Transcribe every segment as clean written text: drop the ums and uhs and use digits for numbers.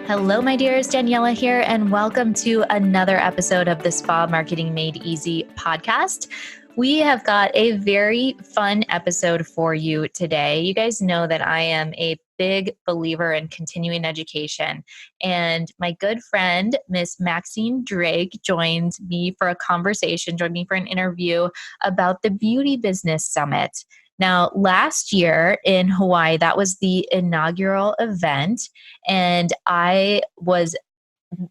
Hello, my dears. Daniela here, and welcome to another episode of the Spa Marketing Made Easy podcast. We have got a very fun episode for you today. You guys know that I am a big believer in continuing education, and my good friend, Miss Maxine Drake, joined me for an interview about the Beauty Business Summit. Now, last year in Hawaii, that was the inaugural event, and I was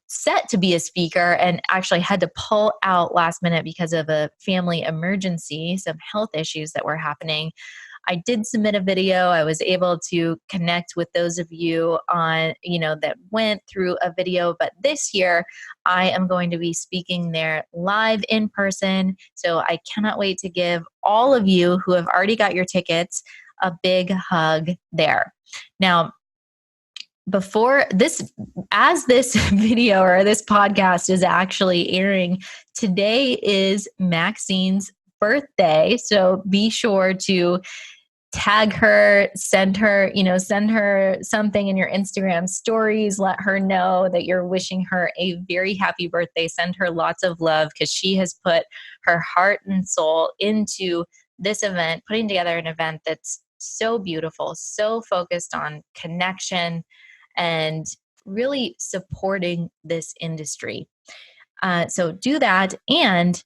set to be a speaker and actually had to pull out last minute because of a family emergency, some health issues that were happening. I did submit a video. I was able to connect with those of you that went through a video, but this year I am going to be speaking there live in person. So I cannot wait to give all of you who have already got your tickets a big hug there. Now, before this, as this video or this podcast is actually airing, today is Maxine's birthday. So be sure to tag her, send her something in your Instagram stories. Let her know that you're wishing her a very happy birthday. Send her lots of love because she has put her heart and soul into this event, putting together an event that's so beautiful, so focused on connection and really supporting this industry. So do that. And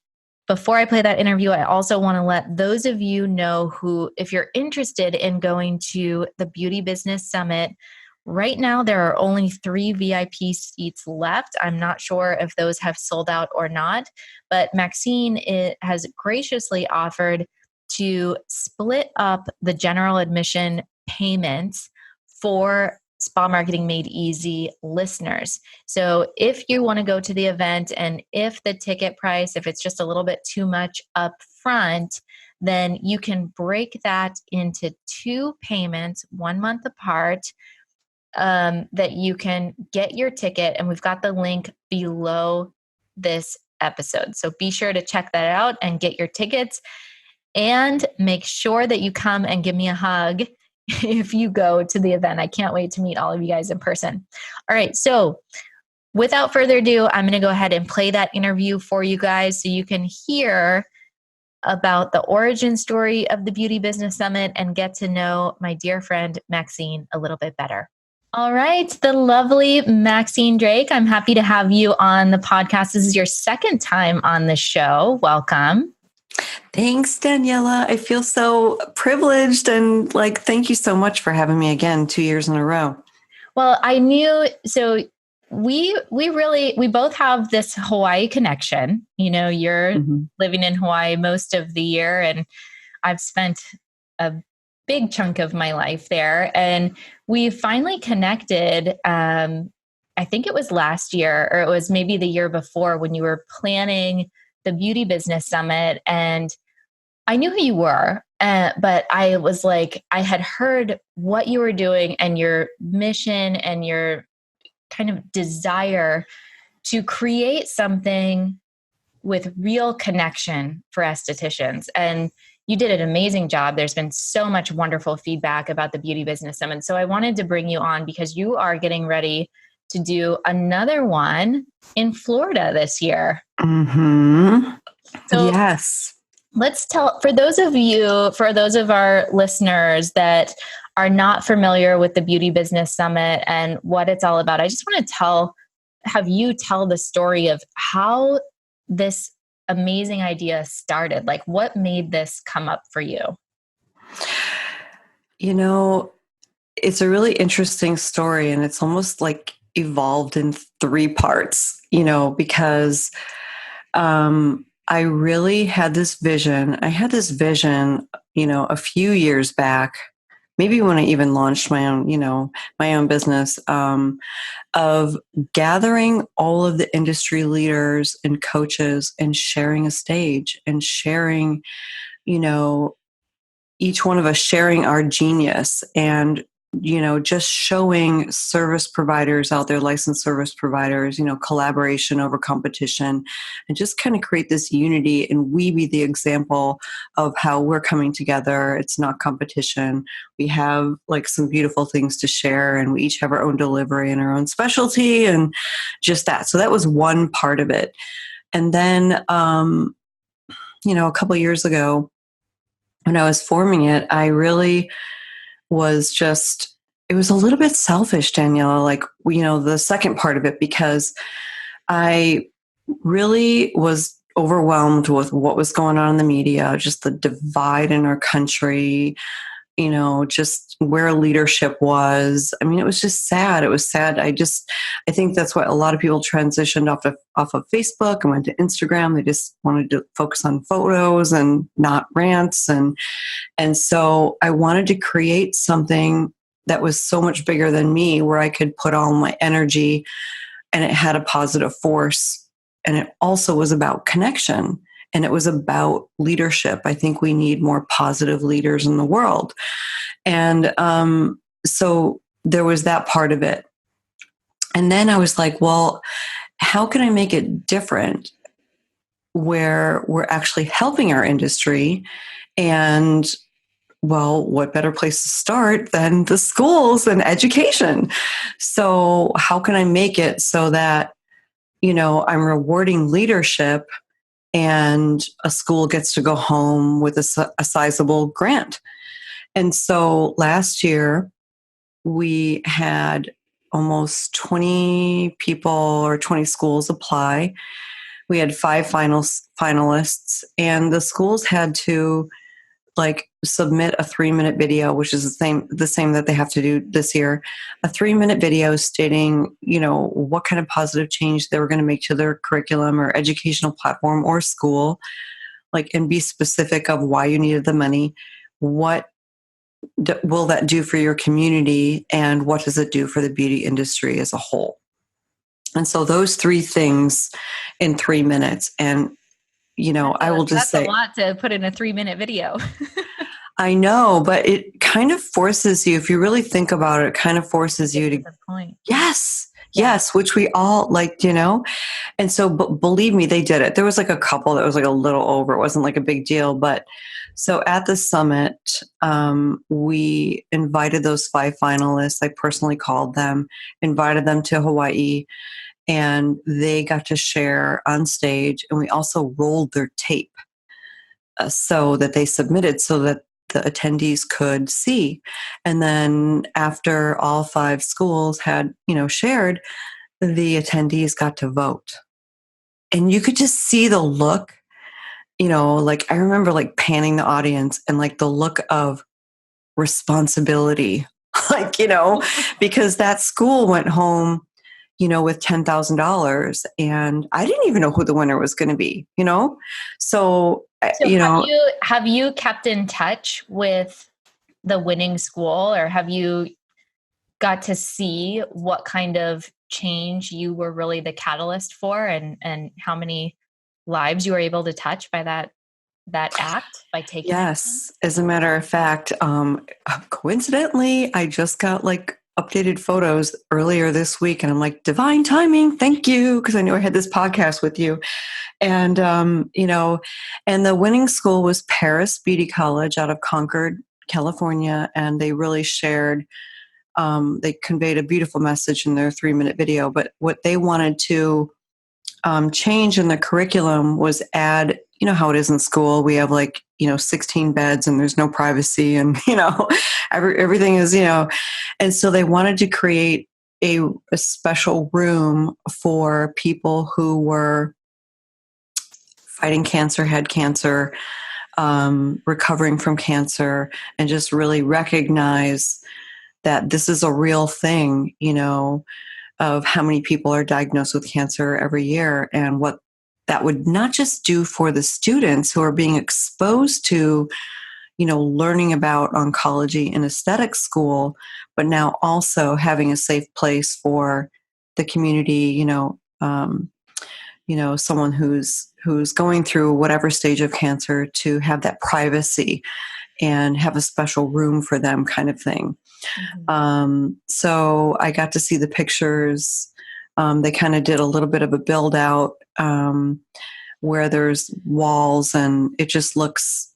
before I play that interview, I also want to let those of you know who, if you're interested in going to the Beauty Business Summit, right now there are only 3 VIP seats left. I'm not sure if those have sold out or not, but Maxine has graciously offered to split up the general admission payments for Spa Marketing Made Easy listeners. So if you want to go to the event and if the ticket price, if it's just a little bit too much up front, then you can break that into 2 payments, 1 month apart, that you can get your ticket. And we've got the link below this episode. So be sure to check that out and get your tickets, and make sure that you come and give me a hug if you go to the event. I can't wait to meet all of you guys in person. All right, so without further ado, I'm going to go ahead and play that interview for you guys so you can hear about the origin story of the Beauty Business Summit and get to know my dear friend Maxine a little bit better. All right, the lovely Maxine Drake, I'm happy to have you on the podcast. This is your second time on the show. Welcome. Thanks, Daniela. I feel so privileged and thank you so much for having me again 2 years in a row. Well, I knew, so we both have this Hawaii connection. You know, you're living in Hawaii most of the year, and I've spent a big chunk of my life there. And we finally connected, I think it was last year, or it was maybe the year before, when you were planning the Beauty Business Summit, and I knew who you were, but I was like, I had heard what you were doing and your mission and your kind of desire to create something with real connection for estheticians. And you did an amazing job. There's been so much wonderful feedback about the Beauty Business Summit. So I wanted to bring you on because you are getting ready to do another one in Florida this year. So yes. Let's tell, for those of our listeners that are not familiar with the Beauty Business Summit and what it's all about, I just want to have you tell the story of how this amazing idea started. Like, what made this come up for you? You know, it's a really interesting story, and it's almost like evolved in 3 parts, because I really had this vision. I had this vision, a few years back, maybe when I even launched my own business, of gathering all of the industry leaders and coaches and sharing a stage and sharing, each one of us sharing our genius and just showing service providers out there, licensed service providers, collaboration over competition, and just kind of create this unity, and we be the example of how we're coming together. It's not competition. We have like some beautiful things to share, and we each have our own delivery and our own specialty, and just that. So that was one part of it. And then, a couple of years ago, when I was forming it, I really was just, it was a little bit selfish, Daniela, like, the second part of it, because I really was overwhelmed with what was going on in the media, just the divide in our country, just where leadership was. I mean, it was just sad. It was sad. I think that's why a lot of people transitioned off of Facebook and went to Instagram. They just wanted to focus on photos and not rants. And so I wanted to create something that was so much bigger than me, where I could put all my energy, and it had a positive force. And it also was about connection, and it was about leadership. I think we need more positive leaders in the world. And so there was that part of it. And then I was like, well, how can I make it different, where we're actually helping our industry? And well, what better place to start than the schools and education? So how can I make it so that, I'm rewarding leadership, and a school gets to go home with a sizable grant? And so last year we had almost 20 people or 20 schools apply. We had 5 finalists, and the schools had to submit a 3-minute video, which is the same that they have to do this year, a 3-minute video stating, what kind of positive change they were going to make to their curriculum or educational platform or school, and be specific of why you needed the money, what will that do for your community, and what does it do for the beauty industry as a whole. And so those 3 things in 3 minutes. And I will just say, that's a lot to put in a 3-minute video. I know, but it kind of forces you, if you really think about it, it kind of forces you to, the point. Yes, which we all and so, but believe me, they did it. There was a couple that was a little over. It wasn't a big deal. But so at the summit, we invited those 5 finalists. I personally called them, invited them to Hawaii, and they got to share on stage. And we also rolled their tape so that they submitted, so that the attendees could see. And then after all 5 schools had, shared, the attendees got to vote. And you could just see the look, I remember panning the audience, and the look of responsibility, because that school went home, with $10,000, and I didn't even know who the winner was going to be, So have you kept in touch with the winning school, or have you got to see what kind of change you were really the catalyst for, and how many lives you were able to touch by that act, by taking Yes. As a matter of fact, coincidentally, I just got updated photos earlier this week, and I'm like, divine timing, thank you, because I knew I had this podcast with you. And and the winning school was Paris Beauty College out of Concord, California, and they really shared, they conveyed a beautiful message in their 3-minute video. But what they wanted to change in the curriculum was add, how it is in school, we have 16 beds, and there's no privacy, and everything is, and so they wanted to create a special room for people who were fighting cancer, had cancer, recovering from cancer, and just really recognize that this is a real thing, of how many people are diagnosed with cancer every year, and what that would not just do for the students who are being exposed to, learning about oncology in aesthetic school, but now also having a safe place for the community, someone who's going through whatever stage of cancer, to have that privacy. and have a special room for them kind of thing. So I got to see the pictures. They kind of did a little bit of a build out where there's walls and it just looks,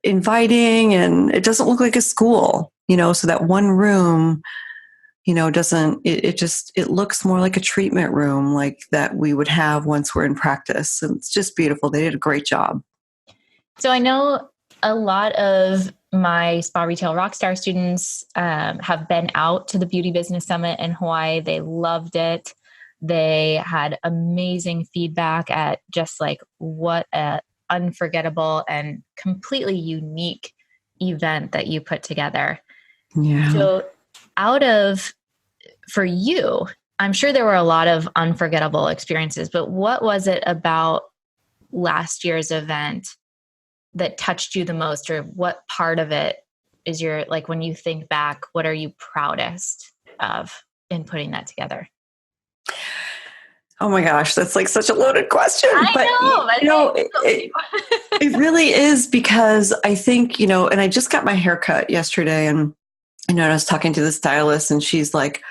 inviting, and it doesn't look like a school, so that one room, doesn't, it looks more like a treatment room like that we would have once we're in practice. And it's just beautiful. They did a great job. So I know a lot of my Spa Retail Rockstar students have been out to the Beauty Business Summit in Hawaii. They loved it. They had amazing feedback at just like what a unforgettable and completely unique event that you put together. Yeah. So for you, I'm sure there were a lot of unforgettable experiences, but what was it about last year's event that touched you the most, or what part of it is like when you think back, what are you proudest of in putting that together? Oh my gosh, that's like such a loaded question. I know. It really is, because I think, and I just got my hair cut yesterday, and I was talking to the stylist and she's like,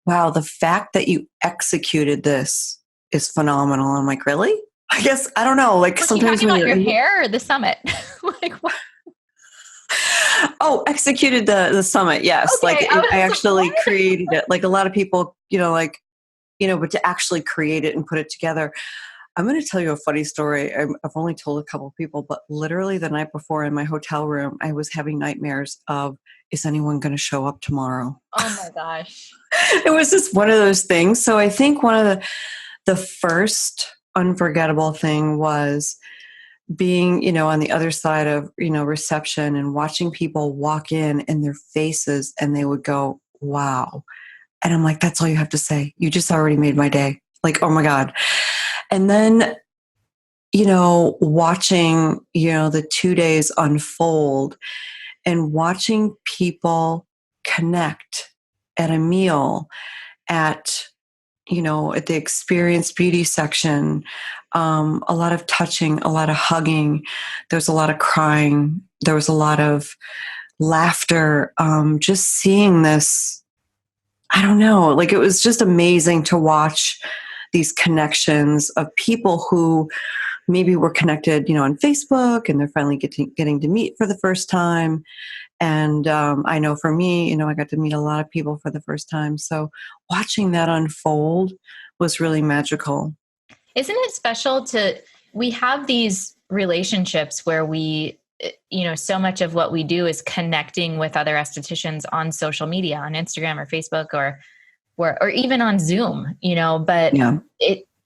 wow, the fact that you executed this is phenomenal. I'm like, really? I guess, I don't know. Like was sometimes when your hair or the summit? Like what? Oh, executed the summit. Yes. Okay, I actually created it. Like a lot of people, but to actually create it and put it together. I'm going to tell you a funny story. I've only told a couple of people, but literally the night before in my hotel room, I was having nightmares of, is anyone going to show up tomorrow? Oh my gosh. It was just one of those things. So I think one of the first unforgettable thing was being, on the other side of, reception and watching people walk in and their faces, and they would go, wow. And I'm like, that's all you have to say. You just already made my day. Like, oh my God. And then, watching, the 2 days unfold and watching people connect at a meal, at the Experience Beauty section, a lot of touching, a lot of hugging. There was a lot of crying. There was a lot of laughter. Just seeing this, I don't know, like it was just amazing to watch these connections of people who maybe were connected, on Facebook, and they're finally getting to meet for the first time. And I know for me, I got to meet a lot of people for the first time. So watching that unfold was really magical. Isn't it special we have these relationships where we, so much of what we do is connecting with other estheticians on social media, on Instagram or Facebook or even on Zoom, but yeah.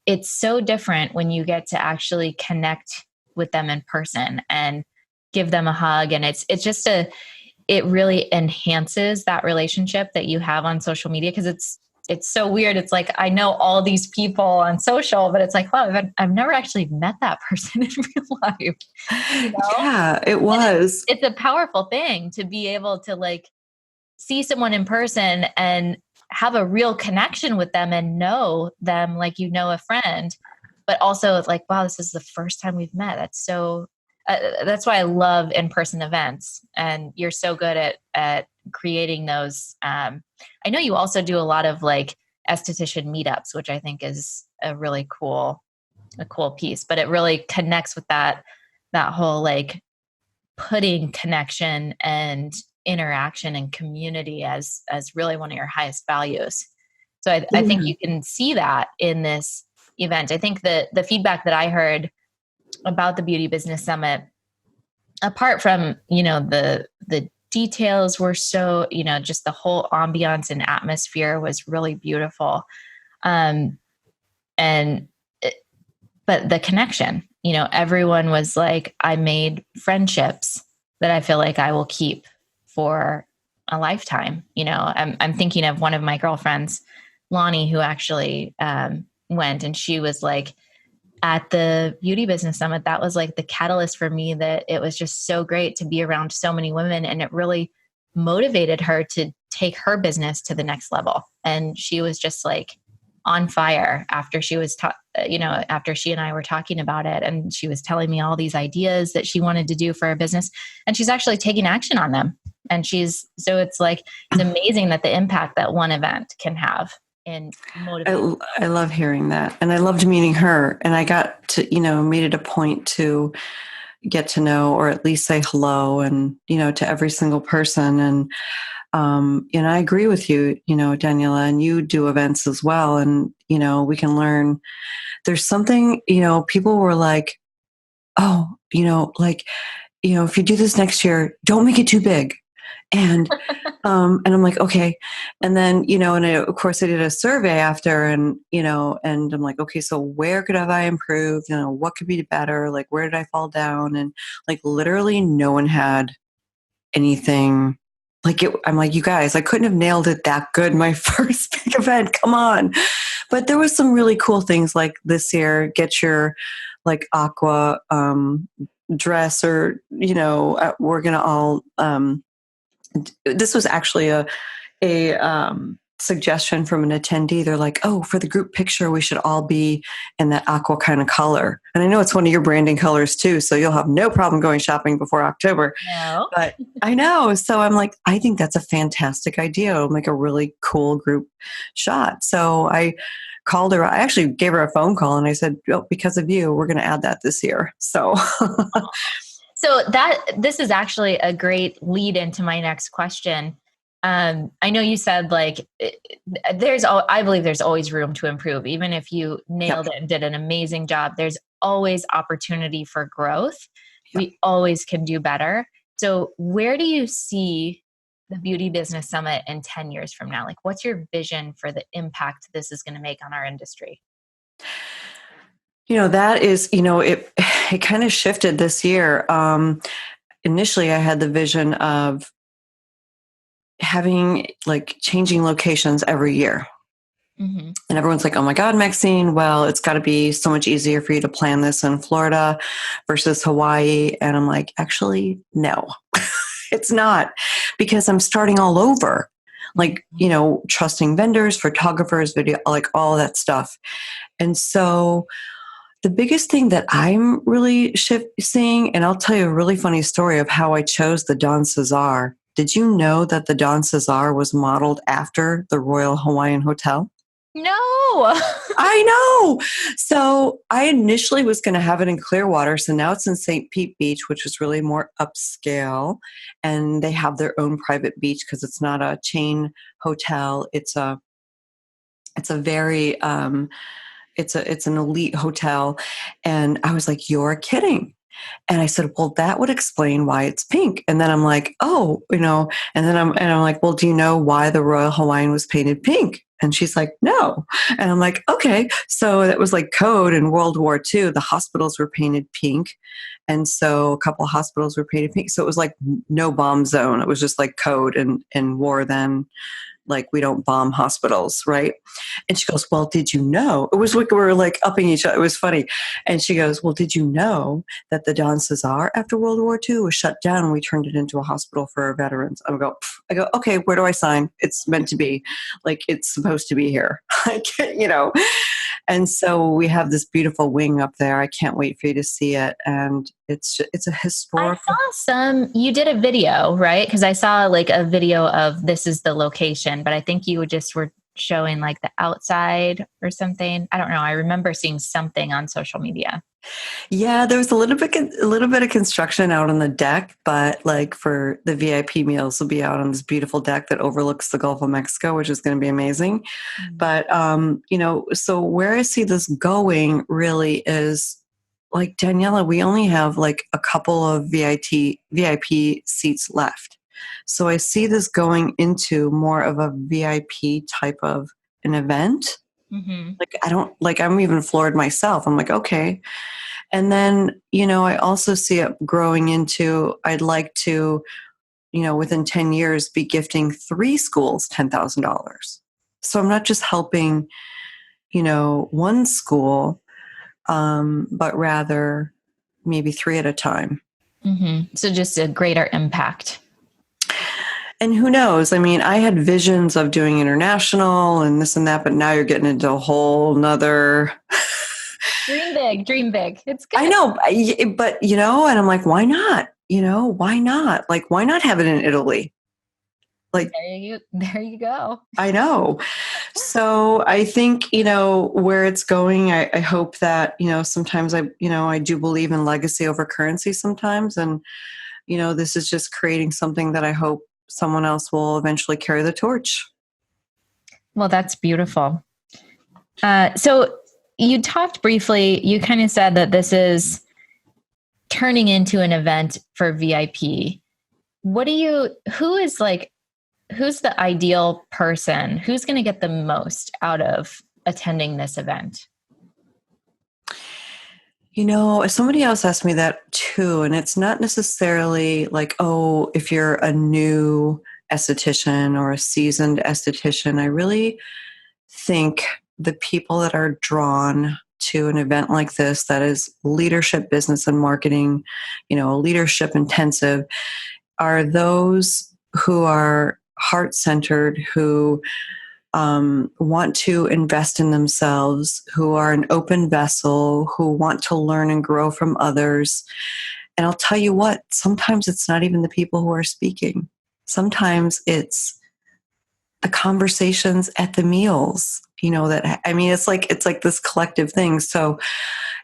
It's so different when you get to actually connect with them in person and give them a hug. And it really enhances that relationship that you have on social media. Cause it's so weird. It's like, I know all these people on social, but it's like, wow, I've never actually met that person in real life. Yeah, it was. It's a powerful thing to be able to like see someone in person and have a real connection with them and know them like a friend, but also it's like, wow, this is the first time we've met. That's why I love in-person events, and you're so good at creating those. I know you also do a lot of like esthetician meetups, which I think is a really cool piece, but it really connects with that whole like putting connection and interaction and community as really one of your highest values. So I think you can see that in this event. I think the feedback that I heard about the Beauty Business Summit, apart from, the details were so, just the whole ambiance and atmosphere was really beautiful. But the connection, everyone was like, I made friendships that I feel like I will keep for a lifetime. I'm thinking of one of my girlfriends, Lonnie, who actually went, and she was like, at the Beauty Business Summit, that was like the catalyst for me, that it was just so great to be around so many women, and it really motivated her to take her business to the next level. And she was just like on fire after she was after she and I were talking about it, and she was telling me all these ideas that she wanted to do for her business, and she's actually taking action on them. And so it's like, it's amazing that the impact that one event can have in motivating. I love hearing that. And I loved meeting her. And I got to, made it a point to get to know, or at least say hello, and, to every single person. And, I agree with you, Daniela, and you do events as well. And, we can learn. There's something, people were like, oh, if you do this next year, don't make it too big. And I'm like, okay. And then, of course I did a survey after, and, and I'm like, okay, so where could have I improved? What could be better? Like, where did I fall down? And like, literally no one had anything like it. I'm like, you guys, I couldn't have nailed it that good. My first big event, come on. But there was some really cool things like this year, get your like aqua, dress, or, we're going to all, this was actually a suggestion from an attendee. They're like, oh, for the group picture, we should all be in that aqua kind of color. And I know it's one of your branding colors too, so you'll have no problem going shopping before October. No. But I know. So I'm like, I think that's a fantastic idea. It'll make a really cool group shot. So I called her. I actually gave her a phone call and I said, oh, because of you, we're going to add that this year. So So this is actually a great lead into my next question. I know you said like I believe there's always room to improve. Even if you nailed it and did an amazing job, there's always opportunity for growth. Yep. We always can do better. So where do you see the Beauty Business Summit in 10 years from now? Like, what's your vision for the impact this is going to make on our industry? That is, it kind of shifted this year. Initially, I had the vision of having like changing locations every year. Mm-hmm. And everyone's like, oh my God, Maxine, well, it's got to be so much easier for you to plan this in Florida versus Hawaii. And I'm like, actually, no, it's not, because I'm starting all over. Like, trusting vendors, photographers, video, like all that stuff. And so the biggest thing that I'm really seeing, and I'll tell you a really funny story of how I chose the Don Cesar. Did you know that the Don Cesar was modeled after the Royal Hawaiian Hotel? No. I know. So I initially was going to have it in Clearwater. So now it's in St. Pete Beach, which is really more upscale. And they have their own private beach because it's not a chain hotel. It's a very, it's an elite hotel. And I was like, you're kidding. And I said, well, that would explain why it's pink. And then I'm like, oh, and then I'm like, well, do you know why the Royal Hawaiian was painted pink? And she's like, no. And I'm like, okay. So that was like code in World War II. The hospitals were painted pink. And so a couple of hospitals were painted pink. So it was like no bomb zone. It was just like code in war then. Like, we don't bomb hospitals, right? And she goes, well, did you know? It was like we were like upping each other. It was funny. And she goes, well, did you know that the Don Cesar after World War II was shut down and we turned it into a hospital for our veterans? I go, okay, where do I sign? It's meant to be. Like, it's supposed to be here. And so we have this beautiful wing up there. I can't wait for you to see it. And it's a historical. You did a video, right? Because I saw like a video of this is the location, but I think you just were showing like the outside or something. I don't know. I remember seeing something on social media. Yeah, there was a little bit of construction out on the deck, but like for the VIP meals will be out on this beautiful deck that overlooks the Gulf of Mexico, which is going to be amazing. Mm-hmm. But, so where I see this going really is like, Daniela, we only have like a couple of VIP seats left. So I see this going into more of a VIP type of an event. Mm-hmm. I'm even floored myself. I'm like, okay. And then, I also see it growing into, I'd like to, within 10 years, be gifting 3 schools $10,000. So I'm not just helping, one school, but rather maybe 3 at a time. Mm-hmm. So just a greater impact. And who knows? I mean, I had visions of doing international and this and that, but now you're getting into a whole nother Dream big, dream big. It's good. I know, but and I'm like, why not? Why not? Like, why not have it in Italy? Like, There you go. I know. So I think, where it's going, I hope that, sometimes I do believe in legacy over currency sometimes. And, this is just creating something that I hope someone else will eventually carry the torch. Well, that's beautiful. So you talked briefly, you kind of said that this is turning into an event for VIP. Who's the ideal person? Who's going to get the most out of attending this event? Somebody else asked me that too, and it's not necessarily like, oh, if you're a new esthetician or a seasoned esthetician. I really think the people that are drawn to an event like this, that is leadership, business, and marketing, leadership intensive, are those who are heart-centered, who want to invest in themselves, who are an open vessel, who want to learn and grow from others. And I'll tell you what, sometimes it's not even the people who are speaking. Sometimes it's the conversations at the meals, it's like this collective thing. So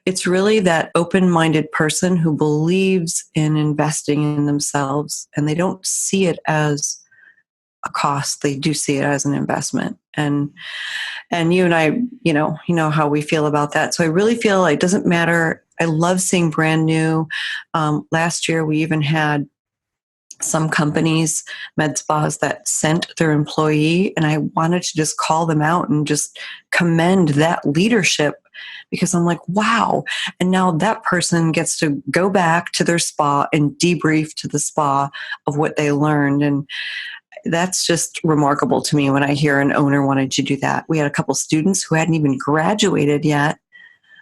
it's really that open-minded person who believes in investing in themselves, and they don't see it as a cost. They do see it as an investment. And you and I, you know how we feel about that. So I really feel like it doesn't matter. I love seeing brand new. Last year, we even had some companies, med spas, that sent their employee, and I wanted to just call them out and just commend that leadership, because I'm like, wow. And now that person gets to go back to their spa and debrief to the spa of what they learned. And that's just remarkable to me when I hear an owner wanted to do that. We had a couple students who hadn't even graduated yet,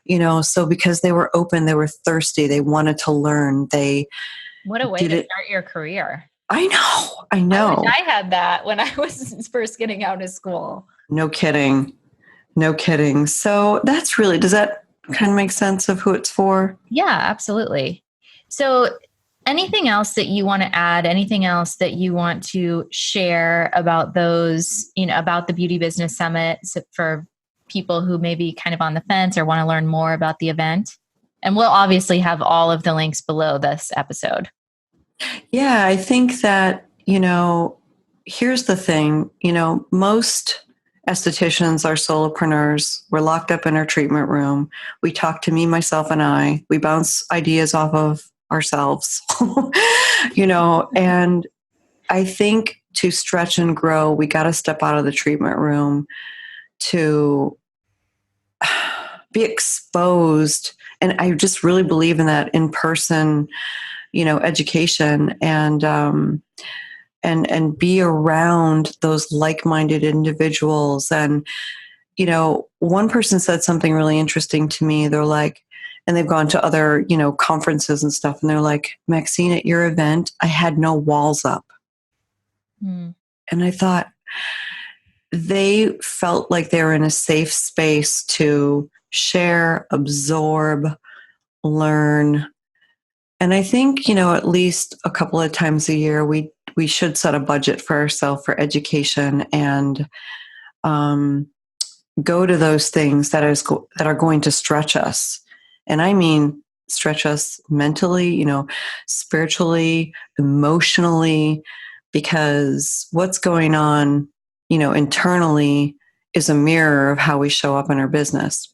so because they were open, they were thirsty, they wanted to learn. What a way to start your career. I know. I wish I had that when I was first getting out of school. No kidding. So that's really, does that kind of make sense of who it's for? Yeah, absolutely. So anything else that you want to add, anything else that you want to share about those, about the Beauty Business Summit for people who may be kind of on the fence or want to learn more about the event? And we'll obviously have all of the links below this episode. Yeah, I think that, here's the thing, most estheticians are solopreneurs. We're locked up in our treatment room. We talk to me, myself, and I. We bounce ideas off of ourselves, and I think to stretch and grow, we got to step out of the treatment room to be exposed. And I just really believe in that in-person, education, and be around those like-minded individuals. And, one person said something really interesting to me. They're like, and they've gone to other, conferences and stuff. And they're like, Maxine, at your event, I had no walls up. And I thought they felt like they were in a safe space to share, absorb, learn. And I think, at least a couple of times a year, we should set a budget for ourselves for education, and go to those things that are going to stretch us. And I mean, stretch us mentally, spiritually, emotionally, because what's going on, internally is a mirror of how we show up in our business.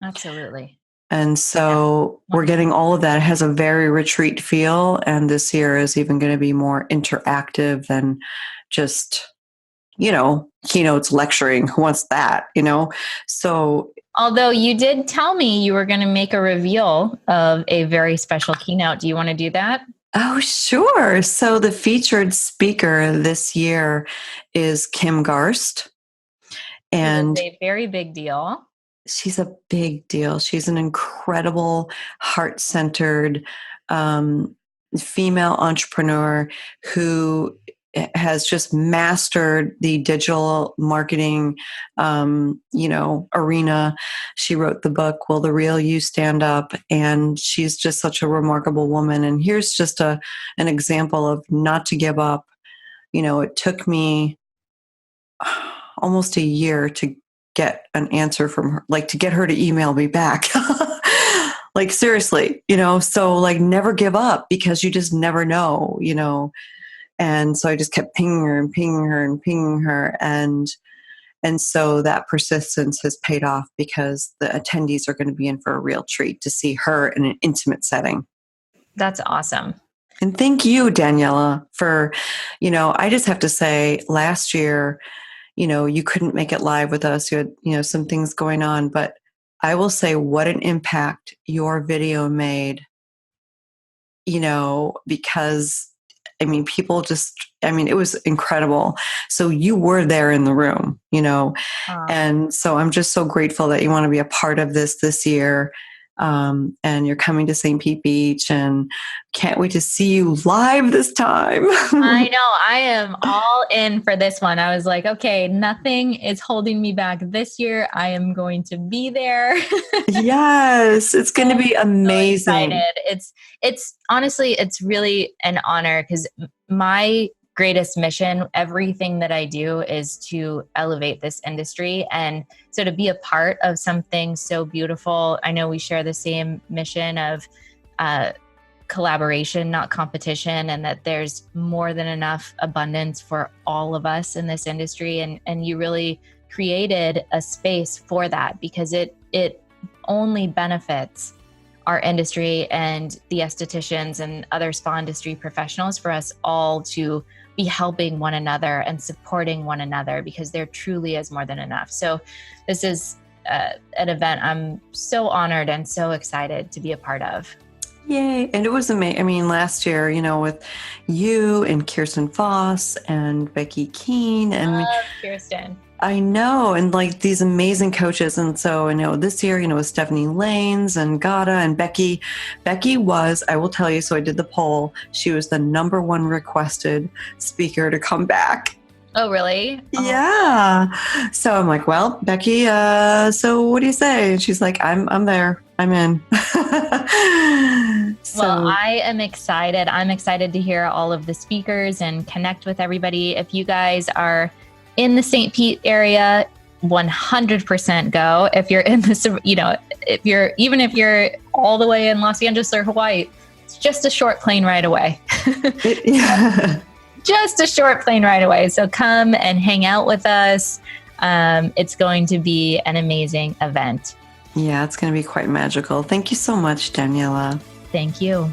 Absolutely. And so we're getting all of that. It has a very retreat feel. And this year is even going to be more interactive than just, keynotes lecturing. Who wants that, So, although you did tell me you were going to make a reveal of a very special keynote. Do you want to do that? Oh, sure. So the featured speaker this year is Kim Garst. And it is a very big deal. She's a big deal. She's an incredible, heart-centered female entrepreneur who has just mastered the digital marketing, arena. She wrote the book, Will the Real You Stand Up? And she's just such a remarkable woman. And here's just an example of not to give up. It took me almost a year to get an answer from her, like to get her to email me back. Like seriously, so like never give up, because you just never know, And so I just kept pinging her and pinging her and pinging her. And so that persistence has paid off, because the attendees are going to be in for a real treat to see her in an intimate setting. That's awesome. And thank you, Daniela, for, I just have to say, last year, you couldn't make it live with us. You had, some things going on, but I will say what an impact your video made, because people just, it was incredible. So you were there in the room, and so I'm just so grateful that you want to be a part of this year. And you're coming to St. Pete Beach, and can't wait to see you live this time. I know. I am all in for this one. I was like, okay, nothing is holding me back this year. I am going to be there. Yes, it's going to be amazing. So excited. It's honestly, it's really an honor, because my greatest mission, everything that I do, is to elevate this industry. And so to be a part of something so beautiful, I know we share the same mission of collaboration, not competition, and that there's more than enough abundance for all of us in this industry. And you really created a space for that, because it only benefits our industry and the estheticians and other spa industry professionals, for us all to be helping one another and supporting one another, because there truly is more than enough. So this is an event I'm so honored and so excited to be a part of. Yay. And it was amazing. Last year, with you and Kirsten Voss and Becky Keene and Love Kirsten. I know. And like these amazing coaches. And so this year, with Stephanie Lanes and Gada and Becky was, I will tell you, so I did the poll. She was the number one requested speaker to come back. Oh, really? Oh. Yeah. So I'm like, well, Becky, so what do you say? And she's like, I'm there. I'm in. Well, I am excited. I'm excited to hear all of the speakers and connect with everybody. If you guys are in the St. Pete area, 100% go. If you're in this, if you're all the way in Los Angeles or Hawaii, it's just a short plane ride away. Yeah. Just a short plane ride away. So come and hang out with us. It's going to be an amazing event. Yeah, it's going to be quite magical. Thank you so much, Daniela. Thank you.